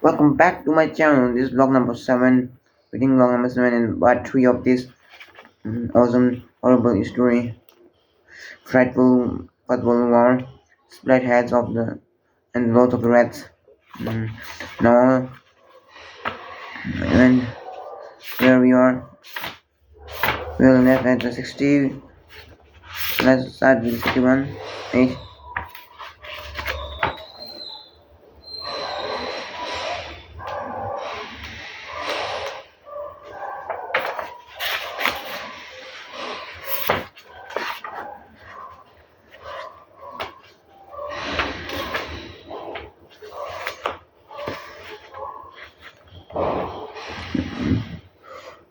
Welcome back to my channel. This is vlog number 7, reading vlog number 7 and part 3 of this awesome, horrible story. Frightful football war, split heads of the and lots of the rats. Mm, Now, and here we are. We'll left at the 60. Let's start with 61. 8.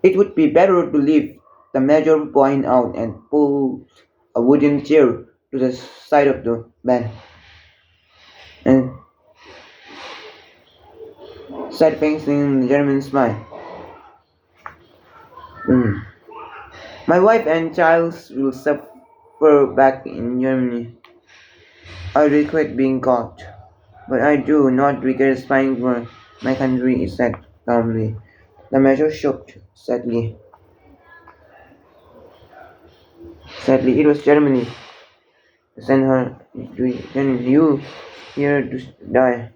It would be better to leave, the major pointed out and pulled a wooden chair to the side of the bed. And sat facing the German smile. Mm. My wife and child will suffer back in Germany. I regret being caught, but I do not regret spying for my country, he said calmly. The major shook sadly. Sadly, it was Germany. Send her to send you here to die.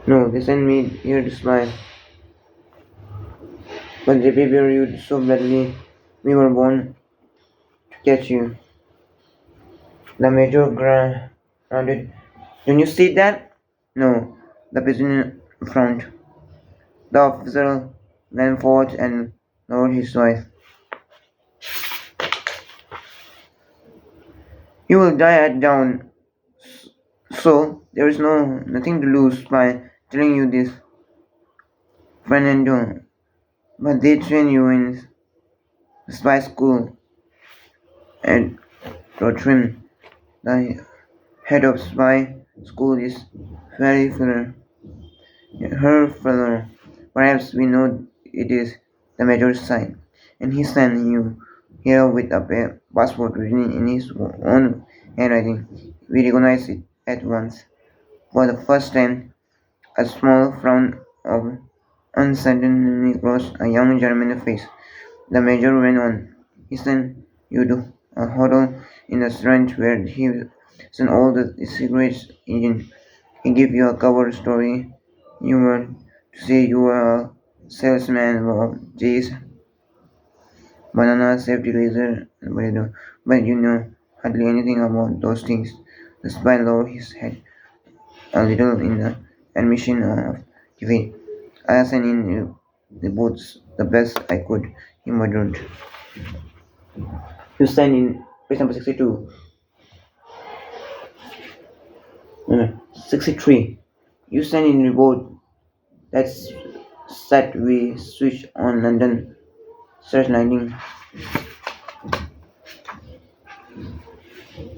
No, they sent me here to smile. But they prepare you so badly. We were born to catch you. The major grounded. Don't you see that? No, the prisoner frowned. The officer then forth and lowered his voice. You will die at dawn, so there is nothing to lose by telling you this, Fernando. But they train you in spy school at Rotrim. The head of spy school is very familiar. Her father, perhaps we know it is the major's sign, and he sent you here with a passport written in his own handwriting. We recognize it at once. For the first time, a small frown of uncertainty crossed a young German face. The major went on. He sent you to a hotel in a restaurant where he sent all the cigarettes engine. He gave you a cover story. You were to say you were a salesman of Jay's banana safety laser burrito, but you know hardly anything about those things. The spy lowered his head a little in the admission of defeat. I sent in the boots the best I could, he muttered. You sent in page number 62. 63. You sent in report that's set we switch on London searchlighting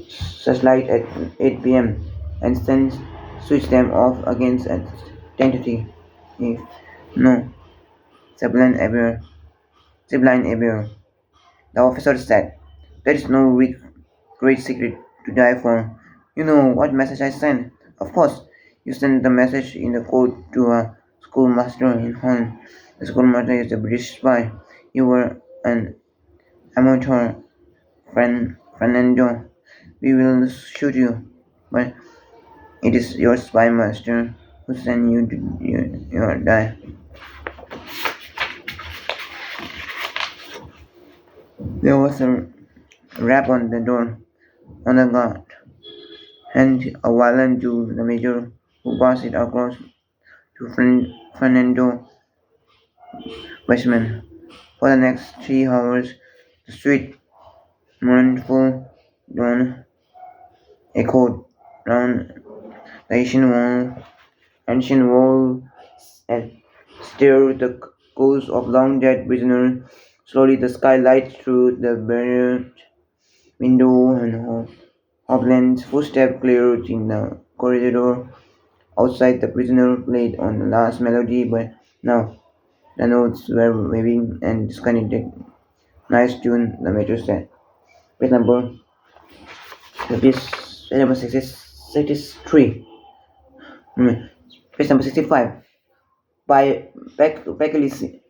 searchlight at 8 p.m. and then switch them off again at 10:30. If no, Sublime Abier, Sublime Abier. The officer said, "There is no great secret to die for. You know what message I sent? Of course, you sent the message in the code to a schoolmaster in Holland. The schoolmaster is a British spy. You were an amateur, Fernando. We will shoot you, but it is your spy master who sent you to your die." There was a rap on the door. On the guard, and a violin to the major, who passed it across to Fernando Weissman. For the next 3 hours, the sweet, mournful dawn echoed round the ancient wall and stirred the ghosts of long-dead prisoners. Slowly the sky lighted through the barred window and Hopland's footsteps cleared in the corridor. Outside, the prisoner played on the last melody, but now the notes were waving and disconnected. Nice tune, the major said. Page number, page number 63. Page number 65. By Pekalici.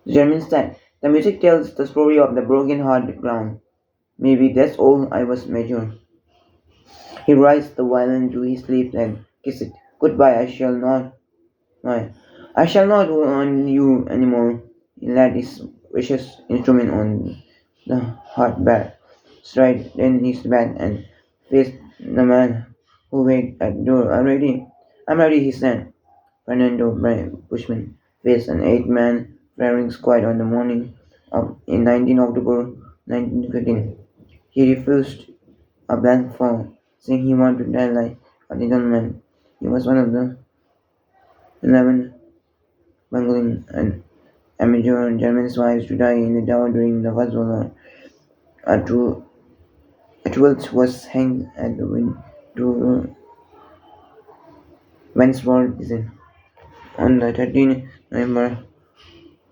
German style. The music tells the story of the broken-hearted clown. Maybe that's all I was measured. He raised the violin to his lips and kissed it. Goodbye, I shall not on you anymore. He laid his precious instrument on the hard bar, straight in his bed and faced the man who waited at the door. I'm ready, he said. Fernando Bushman faced an eight-man firing squad on the morning of in 19 October 1915. He refused a blank form, saying he wanted to die like a little man. He was one of the 11 bungling and amateur German spies to die in the tower during the First World War. A 12th was hanged at the to Wentworth prison. On the 13th November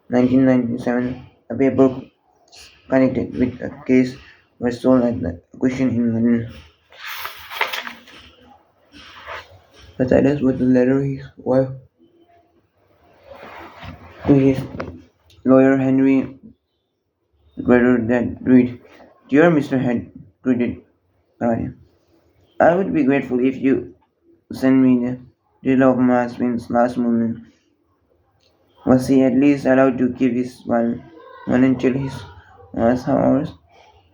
1997, a paper connected with the case was sold at the auction in London. The title was the letter his wife to his lawyer Henry Greater that read, Dear Mr. Head, greeted Claudia. I would be grateful if you send me the detail of my husband's last moment. Was he at least allowed to keep his one until his last hours?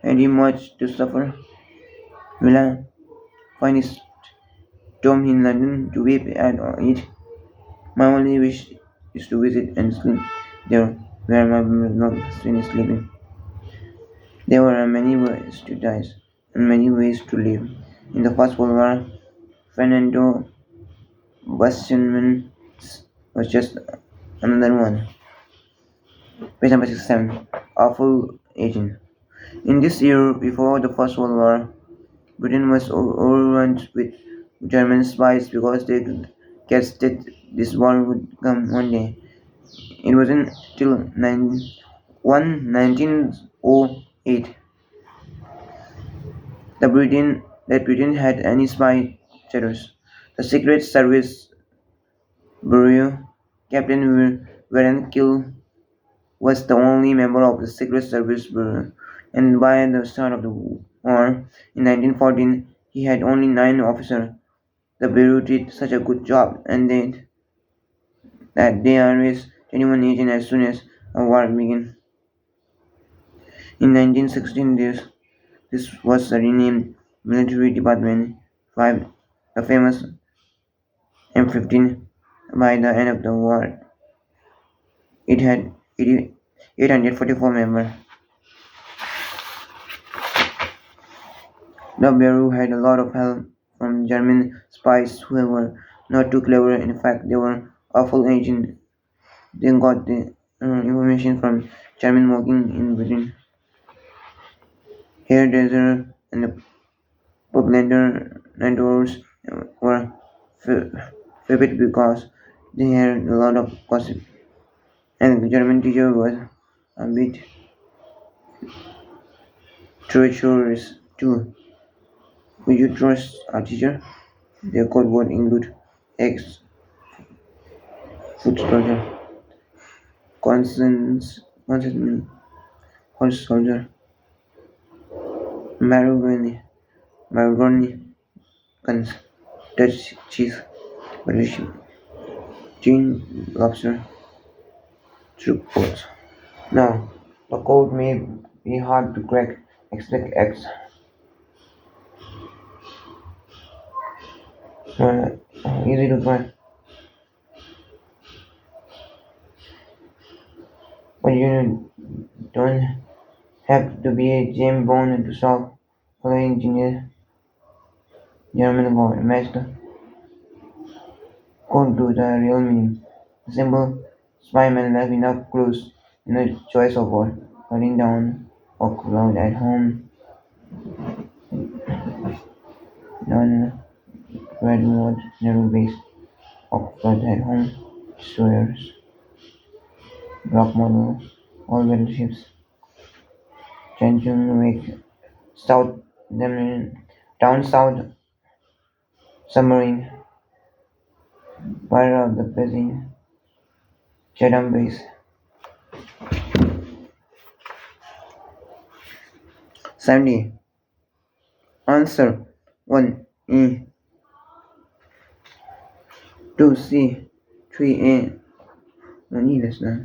Had he much to suffer? Will I find his tomb in London to weep at or eat? My only wish is to visit and sleep there where my beloved husband is sleeping. There were many ways to die and many ways to live. In the First World War, Fernando Busman's was just another one. Page number 67. Awful Agent. In this year before the First World War, Britain was overrun with German spies because they guessed that this war would come one day. It wasn't till 1908 that Britain had any spy status. The Secret Service Bureau Captain Warren Kill was the only member of the Secret Service Bureau, and by the start of the war in 1914, he had only 9 officers. The Bureau did such a good job, and that they arrested 21 agents as soon as the war began. In 1916, this was renamed Military Department 5, the famous M15. By the end of the war, it had 844 members. The Bureau had a lot of help from German spies who were not too clever. In fact, they were awful agents. They got the information from German working in Britain. Hairdresser and the publicans were favored because they had a lot of gossip. And the German teacher was a bit treacherous too. Would you trust a teacher? Their code word include X, foot soldier, consonant, horse soldier, marugoni, guns, Dutch cheese, British gin, lobster, troop boats. Now, the code may be hard to crack. Expect X. Easy to find. But you don't have to be a James Bond to solve following engineer German code. Match the code to the real meaning. The simple spyman left enough clues in the choice of word. Cutting down Oxford at home, non Redwood naval base, Oxford at home, destroyers, block model, all battleships, Chanchung Wake, South, down South submarine, Fire of the Basin, Chatham base. 70. Answer 1 E, 2 C, 3 A. No need this now.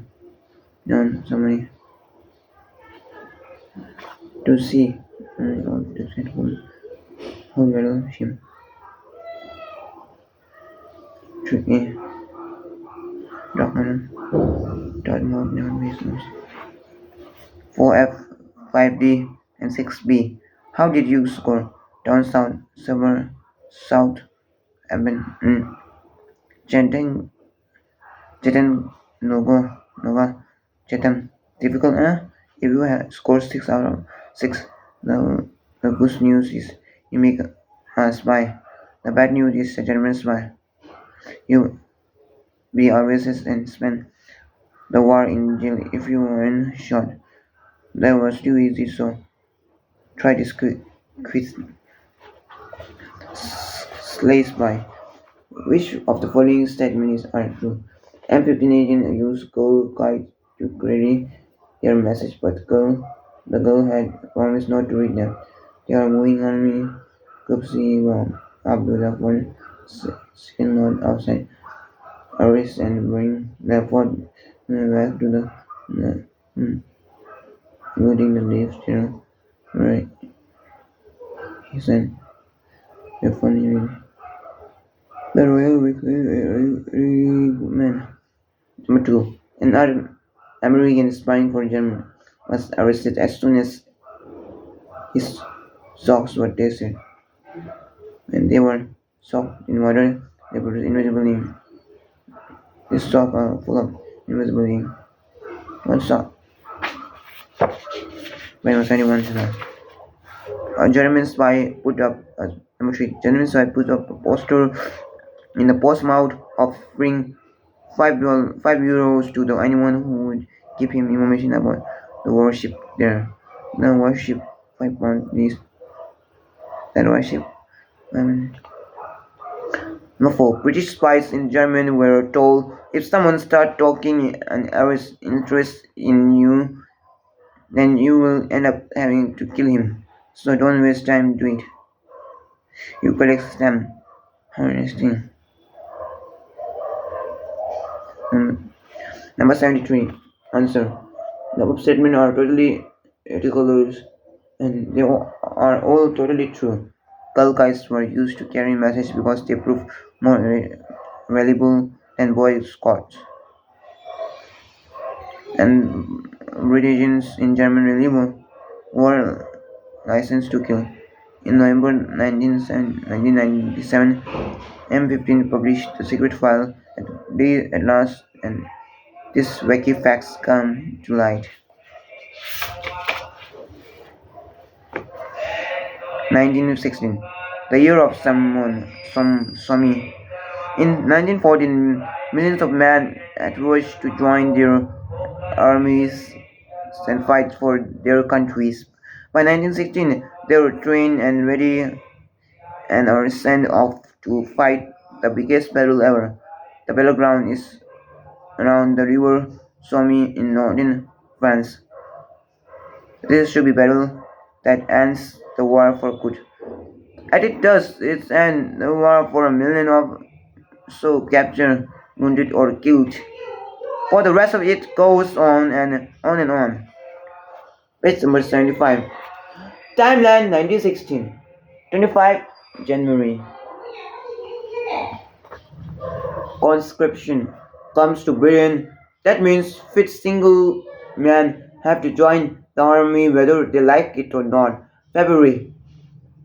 None, somebody. 2 C. To set whole value him. 3 A. Document. Dot mode never business. 4F, 5D, and 6B. How did you score? Down south, suburb, south, Aben, Chattanooga, Nova, Chatham. Difficult, eh? If you have scored 6 out of 6, the, the good news is you make a spy. The bad news is a German spy. You be overseas and spend the war in jail if you weren't shot. That was too easy, so try this quiz. Slay spy. Which of the following statements are true? M15 agent used girl guide to query their message, but the girl had promised not to read them. They are moving on me. Kupsi Abdullah for second note outside arrest and bring the phone back to the including the lift here where he sent the funny the royal man. Number two, an American spying for Germany was arrested as soon as his socks were tested. When they were soaked in water, they produced invisible ink. These socks are full of invisible ink. One sock by 71 A German spy put up number three. German spy put up a poster in the post mouth offering €5 to anyone who would give him information about the warship there. The warship £5 is that warship. Um, Number four. British spies in Germany were told if someone starts talking and arouse interest in you, then you will end up having to kill him. So don't waste time doing it. You collect them. How interesting. Number 73. Answer. The above statements are totally ridiculous and they are all totally true. Gull kites were used to carry messages because they proved more valuable than Boy Scouts. And British in Germany were licensed to kill. In November 1997, M15 published the secret file at last, and these wacky facts come to light. 1916, the year of Somi. In 1914, millions of men had rushed to join their armies and fight for their countries. By 1916, they were trained and ready and are sent off to fight the biggest battle ever. The battleground is around the river Somme in northern France. This should be battle that ends the war for good. And it does, it ends the war for a million of so captured, wounded or killed. For the rest of it goes on and on and on. Page number 75. Timeline 1916. 25 January. Conscription comes to Britain. That means fit single men have to join the army whether they like it or not. February.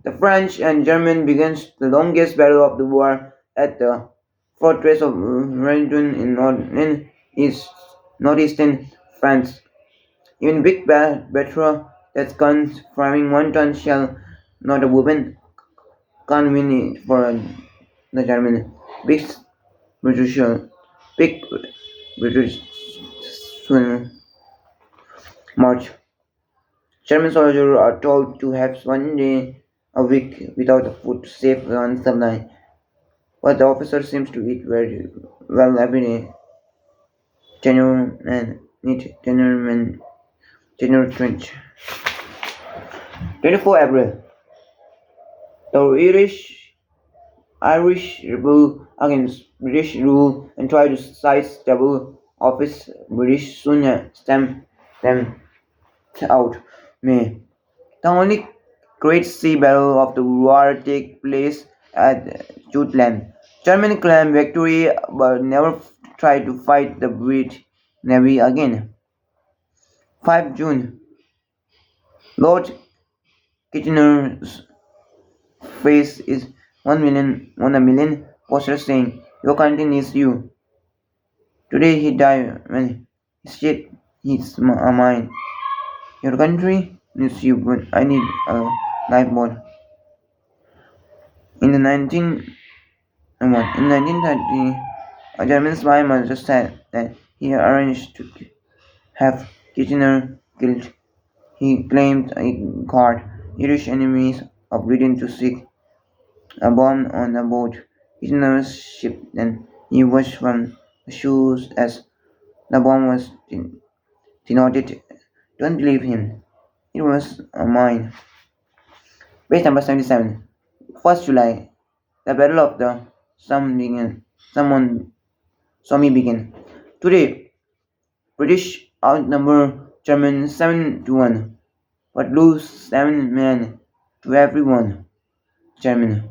The French and German begins the longest battle of the war at the fortress of Renton in northeastern France. Even big battery that's guns firing 1 ton shell, not a woman, can't win it for the German. Big British, big British march. German soldiers are told to have 1 day a week without food to save on supply. but the officer seems to eat very well every day. Tenure and neat tenure trench. 24 April. The Irish rebel against British rule and tried to seize double office. British soon stamped them out. May. The only great sea battle of the war take place at Jutland. Germany claimed victory but never tried to fight the British Navy again. 5 June. Lord Kitchener's face is 1 million posters saying, "Your country needs you." Today he died when he said his mind. Your country needs you, but I need a lifeboat. In the 1930, a German spy master said that he arranged to have Kitchener killed. He claimed he caught Irish enemies of Britain to seek a bomb on the boat. Kitchener's ship then he watched from the shoes as the bomb was detonated. Don't believe him. It was a mine. Page number 77. 1st July. The Battle of the Somme began. Today, British outnumber Germans 7-1, but lose 7 men to every one. German.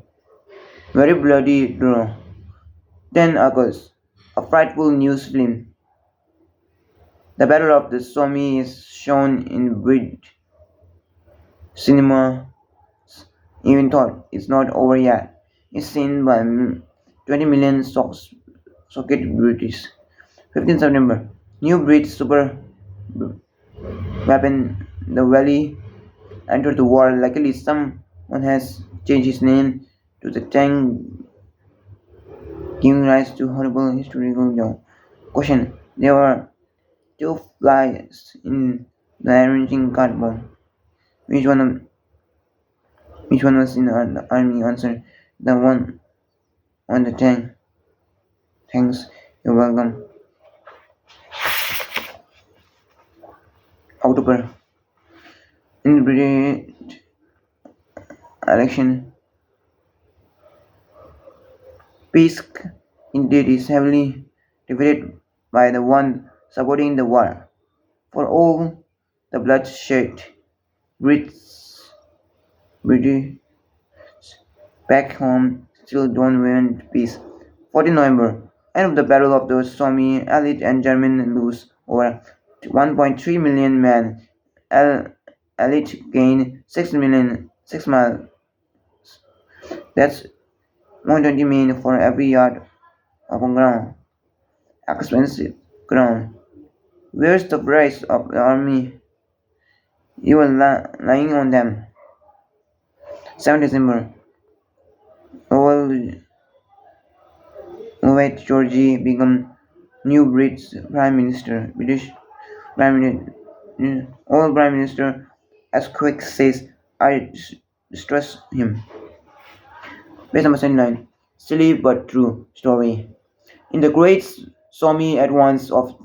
Very bloody draw. 10 August. A frightful news film. The Battle of the Somme is shown in British cinema. Even though it's not over yet, it's seen by 20 million socket British. 15 September. New British super weapon, the Valley, entered the war. Luckily, someone has changed his name to the tank, giving rise to horrible historical joke. Question: there were two flies in the arranging cardboard. Which one? Which one was in the army? Answer: the one on the tank. Thanks. You're welcome. October. In the British election, Peace indeed is heavily defeated by the one supporting the war. For all the bloodshed, Brits, British back home still don't want peace. 14 November, end of the Battle of the Somme, Allied and German lose over 1.3 million men. Allied gain 6 million, 6 miles. That's 120 men for every yard of ground. Expensive ground. Where's the price of the army? You were lying on them. 7 December. Old White Georgie became new British Prime Minister. British Prime Minister. Old Prime Minister, as Quick says, I distrust him. Page number 79. Silly but true story. In the Great Somme Advance of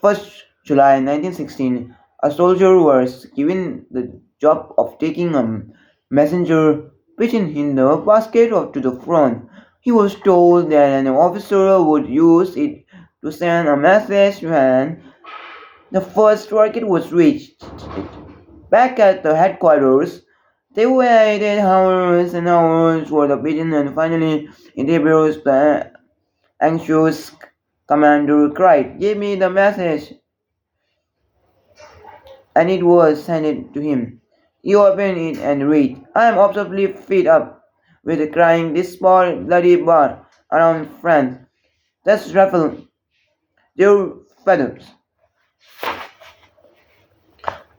1st July 1916, a soldier was given the job of taking a messenger pigeon in the basket to the front. He was told that an officer would use it to send a message when the first rocket was reached. Back at the headquarters, they waited hours and hours for the pigeon, and finally, in Hebrews, the anxious commander cried, "Give me the message," and it was handed to him. He opened it and read, "I am absolutely fed up with crying this poor bloody bar around France. Let's ruffle their feathers."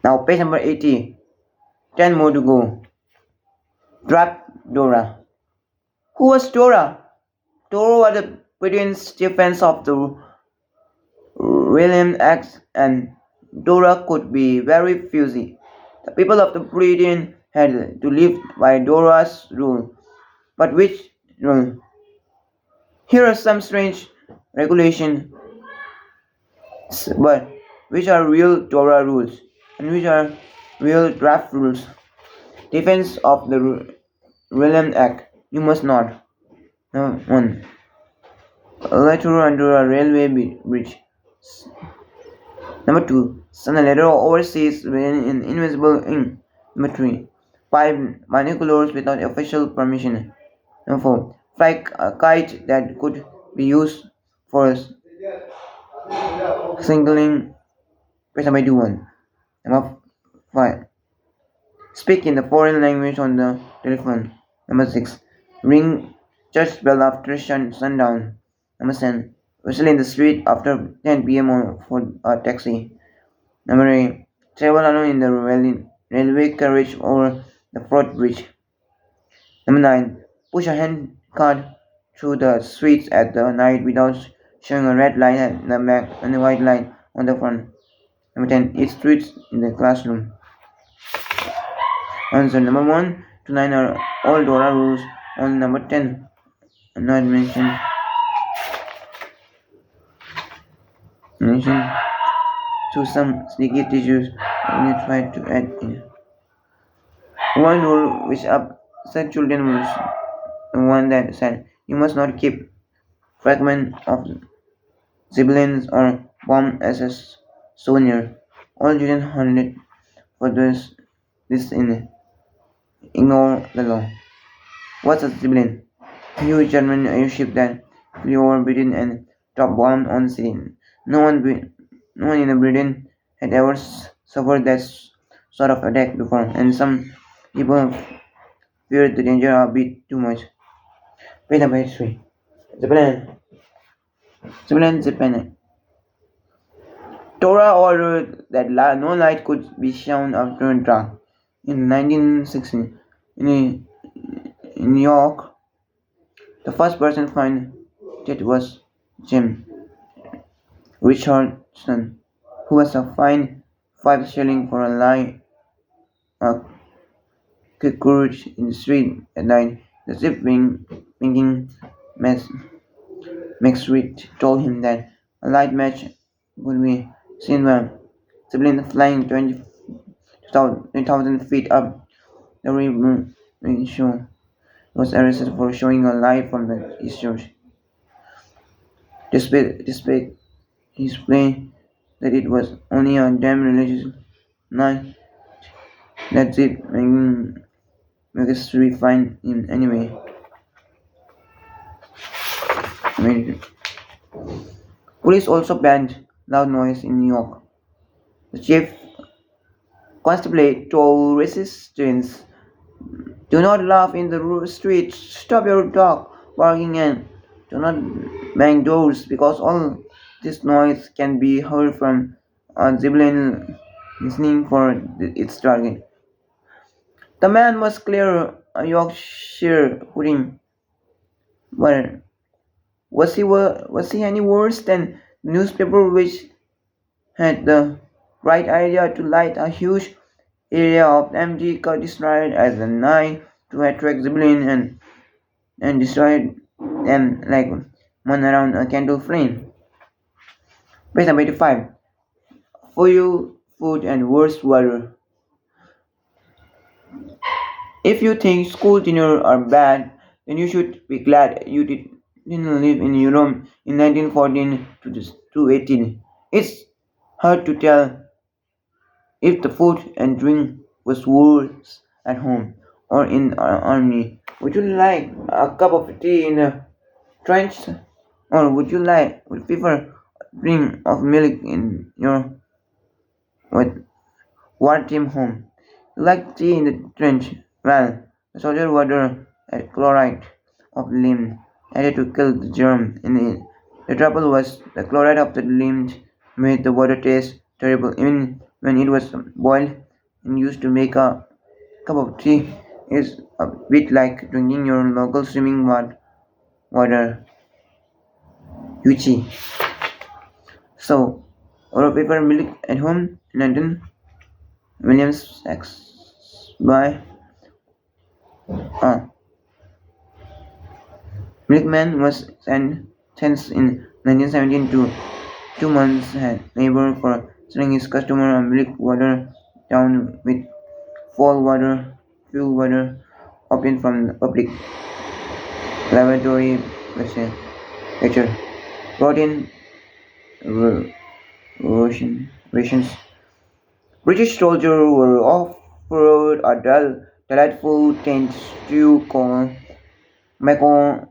Now page number 80. 10 more to go. Drop Dora. Who was Dora? Dora was the Britain's defense of the William X, and Dora could be very fuzzy. The people of the Britain had to live by Dora's rule. But which rule? Here are some strange regulations, but which are real Torah rules and which are real draft rules. Defense of the Realm Act. You must not. Number 1. Letter under a railway bridge. Number 2. Send a letter overseas in invisible ink. Number 3. 5. Binoculars without official permission. Number 4. Fly a kite that could be used for signaling. Press number 1. Number 5. Speak in the foreign language on the telephone. Number 6. Ring church bell after sundown. Number 7. Whistle in the street after 10 p.m. for a taxi. Number 8. Travel alone in the railway carriage or the float bridge. Number 9. Push a hand cart through the streets at the night without showing a red light at the back and a white light on the front. Number 10. Eat sweets in the classroom. Answer number 1 to 9 are all Dora rules. Only number 10 are not mentioned to some sneaky teachers when you try to add in. One rule which upset children was the one that said you must not keep fragments of siblings or bomb as a souvenir. All children hunted for this in ignore the law. What's a sibling? A huge German airship that flew over Britain and dropped bombs on the city. No one in Britain had ever suffered that sort of attack before, and some people feared the danger a bit too much. Page number 3. Japan. Japan. Torah ordered that no light could be shown after dark. In 1916, in New York, the first person found dead was Jim Richardson, who was fined 5 shillings for a cockroach in the street at night. The chief banking magistrate told him that a light match would be seen by sibling flying 20,000 feet up the river. Shore was arrested for showing a light from the issues. Despite his plea that it was only a damn religious night, that's it, making magistrate fine him anyway. Police also banned loud noise in New York. The chief constable told residents, "Do not laugh in the street, stop your dog barking, and do not bang doors because all this noise can be heard from a sibling listening for its target." The man was clear a Yorkshire pudding, but was he any worse than the newspaper which had the right idea to light a huge area of empty countryside at the night to attract sibling and destroy them like one around a candle flame? Page number 85. For you, food and worst water. If you think school dinner are bad, then you should be glad you didn't live in Europe in 1914 to 18. It's hard to tell if the food and drink was worse at home or in our army. Would you like a cup of tea in the trench, or would prefer a drink of milk in your what wartime home? You like tea in the trench? Well, the soldier water had chloride of lime added to kill the germ in it. The trouble was the chloride of the lime made the water taste terrible even when it was boiled and used to make a cup of tea. Is a bit like drinking your local swimming water. Yuchi. So, or prefer milk at home in London? Williams X by Milkman was sentenced in 1917 to 2 months labor for selling his customer a milk water down with fall water, fuel water obtained from the public lavatory lecture. Protein rations. British soldiers were offered a delightful tent stew called macaroni,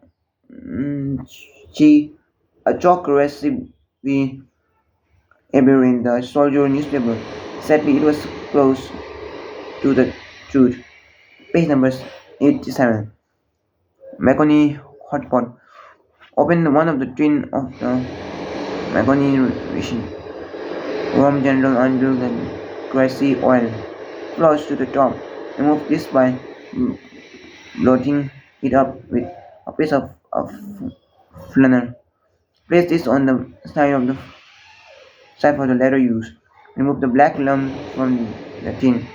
a chalk recipe appeared in the soldier newspaper. Sadly, it was close to the truth. Page number 87. Macaroni hot pot. Open one of the tin of the macaroni ration. Warm general under the greasy oil. Flush to the top. Remove this by loading it up with a piece of flannel. Place this on the side for the latter use. Remove the black lump from the tin.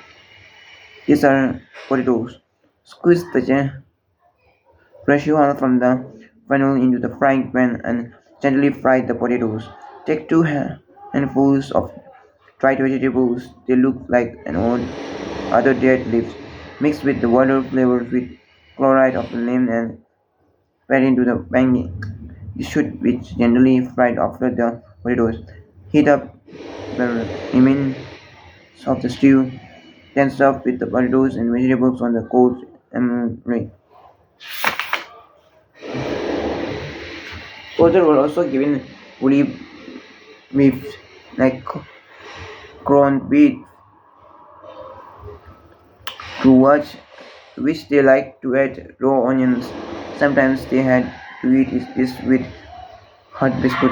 These are potatoes. Squeeze the fresh oil from the funnel into the frying pan and gently fry the potatoes. Take two handfuls of dried vegetables. They look like an old other dead leaves. Mix with the water flavored with chloride of lime and add into the pan. It should be gently fried after the potatoes. Heat up the remains of the stew. Then serve with the potatoes and vegetables on the cold emery. Soldiers were also given woolly beef like corned beef to watch, which they liked to add raw onions. Sometimes they had to eat this with hot biscuit.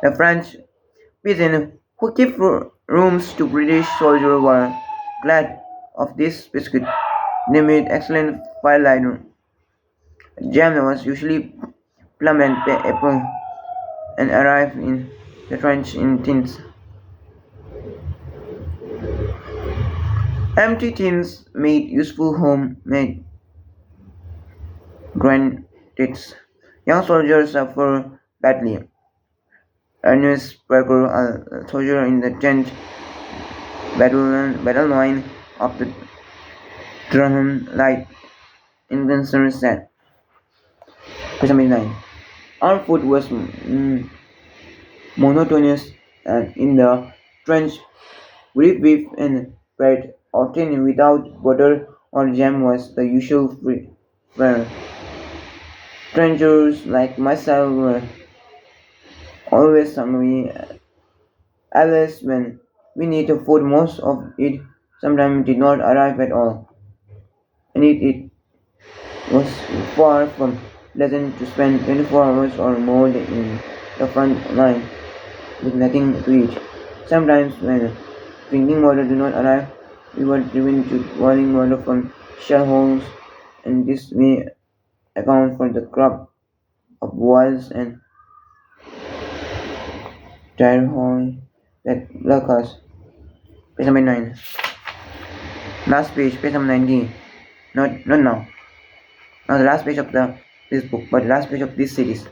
The French peasants who gave rooms to British soldiers were glad of this biscuit. They made excellent firelighter. Jam was usually plum and apple and arrived in the trench in tins. Empty tins made useful homemade grenades. Young soldiers suffer badly. Ernest Parker, a soldier in the 10th battle line of the Durham Light Infantry said, Page 9. Our food was monotonous and in the trench, beef and bread, often without butter or jam, was the usual fare. Strangers like myself were always hungry, alas, when we needed food, most of it sometimes did not arrive at all, and it was far from pleasant to spend 24 hours or more in the front line with nothing to eat. Sometimes, when drinking water did not arrive, we were driven to boiling water from shell holes, and this may account for the crop of boils and typhoid that lurk us. Page number 9. Last page number 19. Not now. Now the last page of this book, but the last page of this series.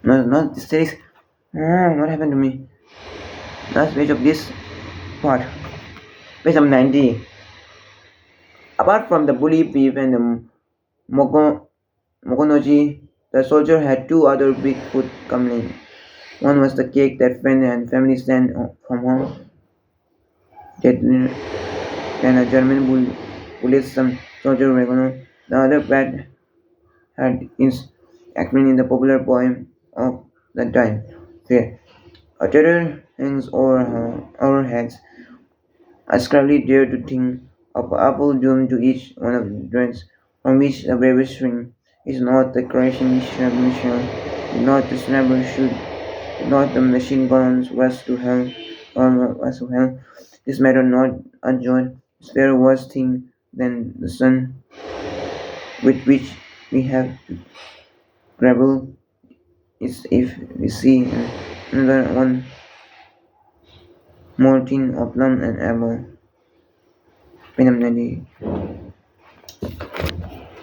No, not this series. What happened to me? Last page of this part. Page number 90. Apart from the bully beef and the mokonoji, the soldier had two other big food complaints. One was the cake that friends and family sent from home. That when a German bullied some soldier wagoner. The other bad had its acting in the popular poem of the time. Fear. A terror hangs over our heads. I scarcely dare to think of apple doomed to each one of the dreads from which the bravest spring is not the crashing shrapnel, not the sniper shoot, not the machine guns was to hell. This matter not adjoined, spare worse thing than the sun with which we have to grapple is if we see another one more thing of plum and apple.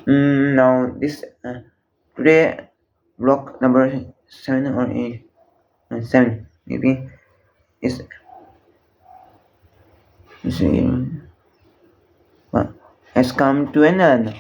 Now this Today, block number 7 or 8, 7 maybe, is, is uh, has come to an end.